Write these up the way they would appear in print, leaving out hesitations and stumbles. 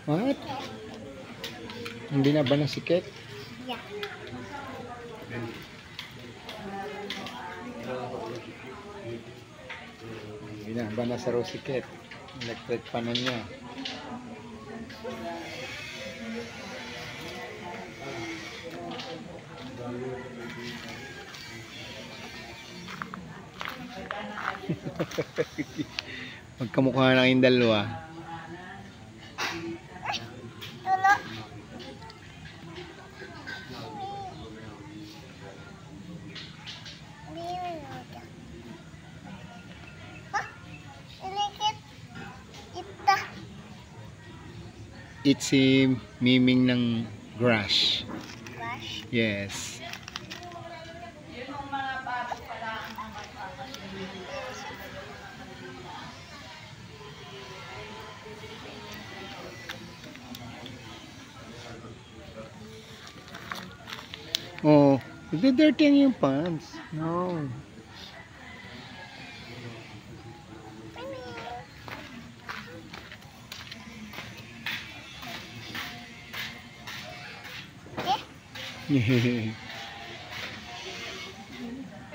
What? Hindi na ba nasikip? Yeah. Hindi na ba nasa rosikip? Electric pan na niya. Magkamukha na kayong dalawa. Tulo. It's si Miming ng Grash. Gosh. Yes. Oh, dirty yung pants. No.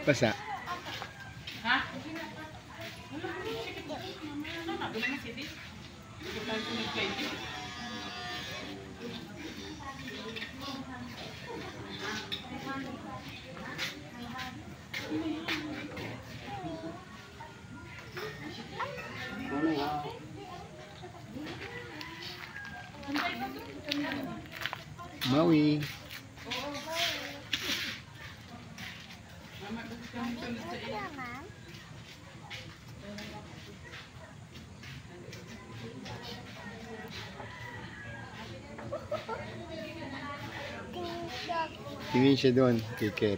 Basa. Ha? Maui. Tingin siya doon, Kikit.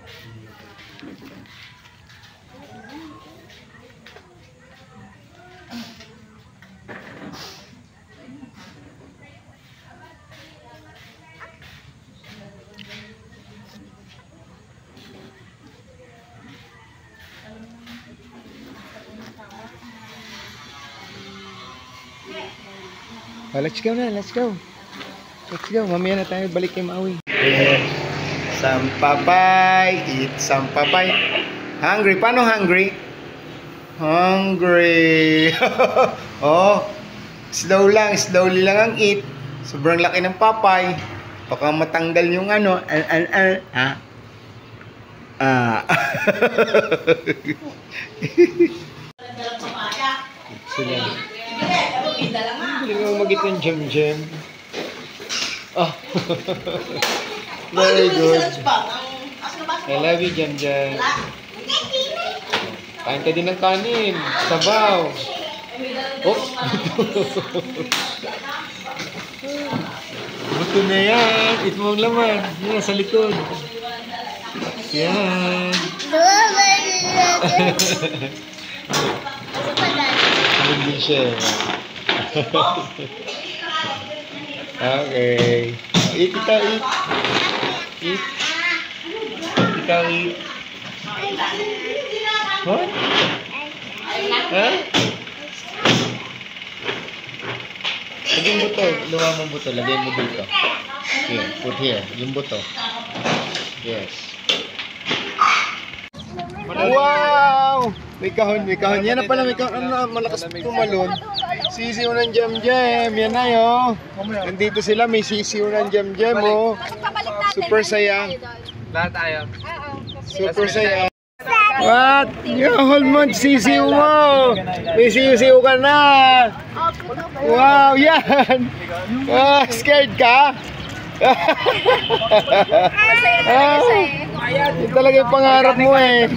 Oh, let's go na, let's go. Let's go, mamaya na tayo balik kay Maui. Sampapay, eat sampapay. Hungry, paano hungry? Hungry. Oh, slowly lang ang eat. Sobrang laki ng papay. Baka matanggal yung ano, ha? Sila. Hindi mo magit ng jam. Oh. Very good. I love you, Jam. Kain ka din ng kanin. Sabaw. Oh. Buto na yan. Ito mo ang laman. Yan, sa likod. Yan. Hindi siya. Okay. Eat, kita eat. Eat. Ikaw eat. What? Huh? Lagyan mo buto. Luha mong buto. Lagyan mo dito. Here. Put here. Yung buto. Yes. Wow! May kahon. Yan na pala. May kahon. Malakas tumalon. Sisiw ng Jam. Yan na yun. Nandito sila. May sisiw ng Jam. Oh. Super saya. Lahat tayo. Super saya. What? Hold mo, sisiw mo. May sisiw ka na. Wow, yan. Ah, scared ka? Yan talaga yung pangarap mo eh.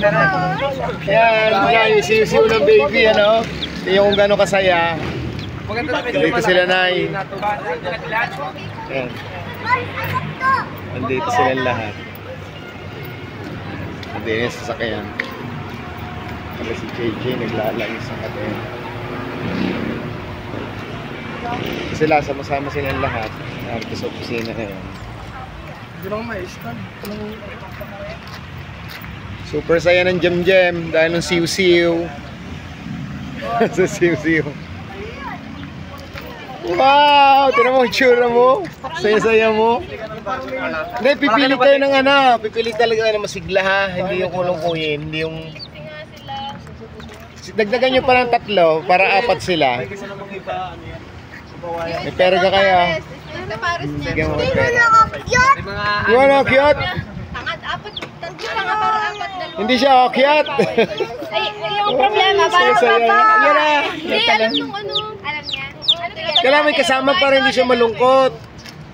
Yan, yung sisiw ng baby, ano? Yung kung gano'ng kasaya. Dito sila, Nay. Yan. Nandito sila lahat. Nandito yung sasakyan. Kasi si JJ naglalagay sa katin. Sila, sama-sama silang lahat. Narito sa opisina ngayon. Hindi lang ma-stand. Super saya ng Jam dahil ng siw-siw. Sa siw-siw. Wow! Tinan mo yung tsura mo. Saya-saya mo. Hindi, pipili kayo ng ano. Pipili talaga ng masigla ha. Hindi yung kulong-kuyin. Hindi yung... Dagdagan nyo pa ng 3 para 4 sila. May pera ka kaya. Sige mo may pera. You wanna cute? Hindi siya cute. Ay, yung problema, parang Saya-saya. Yan na. Hindi, alam nung ano. Alam niya. Kailangan may kasama para hindi siya malungkot.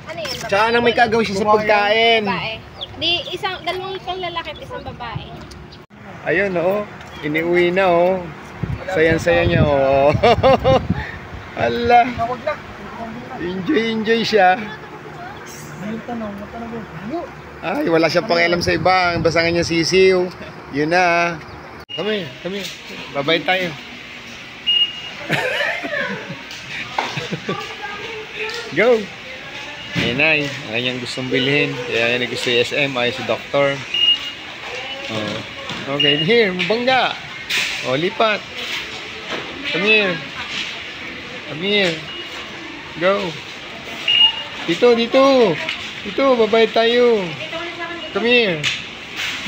Ano yun? Tsaka nang may kagawin siya sa pagkain. Babae. Di, dalawang pang lalaki at isang babae. Ayun, oo. Iniuwi na, oh. Sayang-saya niya, oh. Hala. Enjoy siya. Ay, wala siyang pakialam sa iba. Ang basangan niya sisiw. Yun na. Kami. Babay tayo. Go! Ayan na, ang kanyang gustong bilhin. Kaya yan gusto yung SM, ayaw si Doktor. Oh. Okay, here, mabangga. Oh, lipat. Come here. Go. Dito. Dito, babay tayo. Come here.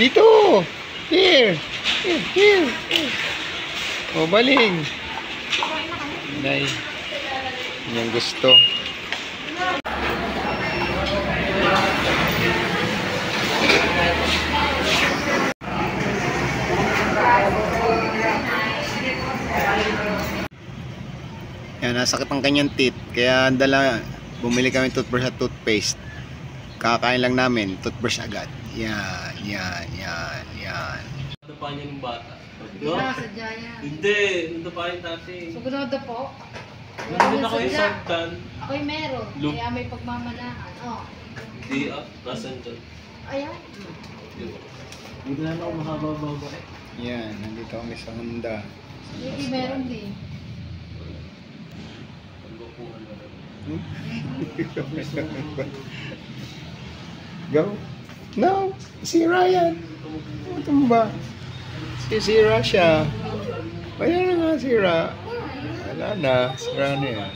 Dito. Here. Oh, baling. Nay. Yan yung gusto. Yan, nasakit ang kanyang teeth. Kaya bumili kami toothbrush at toothpaste. Kakain lang namin, toothbrush agad. Yan. Ano pa niya ng bata? Hindi na, sadya yan. Hindi, ano pa yung dati? Sigurado po. Nandun ako yung sagdan. Ako'y meron. Look. Kaya may pagmamanahan. Oh. Di, nasan dyan? Ayan. Hindi na ako mahaba-baba eh. Yan, nandito kami sa Honda. Hindi meron din. Go. No, si Ryan. Ito mo ba? Sira siya. Ayan na nga, sira. Wala na, sira na yan.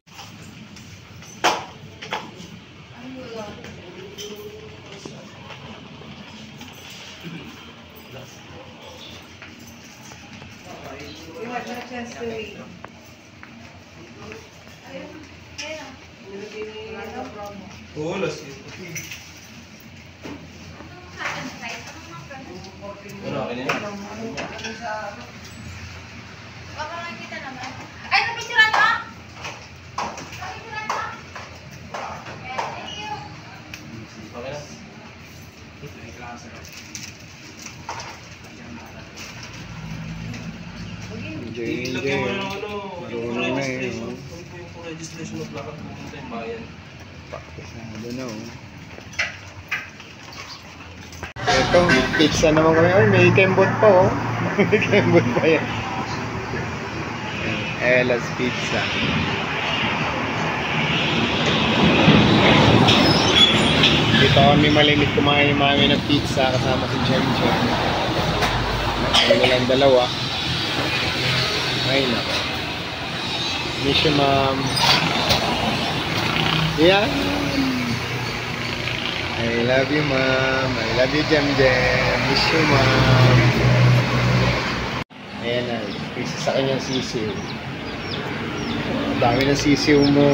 Oo, last year. Wala ka niya. Baka nakita naman. Ay, napicturan mo? Okay na? Enjoy. Lagyan mo ng ano, Marunong na eh. registration. Yung registration of lahat pumunta yung bayan. Pakisado na, oh. Ito, pizza naman kami. Ay, may kembot pa, oh. May kembot pa yan. Ella's Pizza. Dito kami malimit kumain yung mami ng pizza kasama si Jem. Kami lang dalawa. Ay, nako. Miss you, ma'am. Yeah. I love you, ma'am. I love you, Jem. Miss you, ma'am. Ayan na. Isa sa kanyang sisiw. Ang dami ng sisiw mo.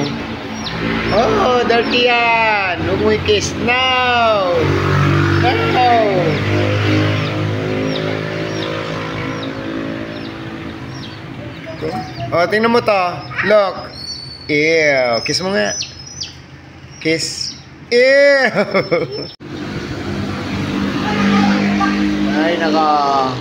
Oh, dirty yan. Huwag mo i-kiss now. Now. Oh, tingnan mo to. Look. Ew. Kiss mo nga. Kiss. Ew. Ay, naka.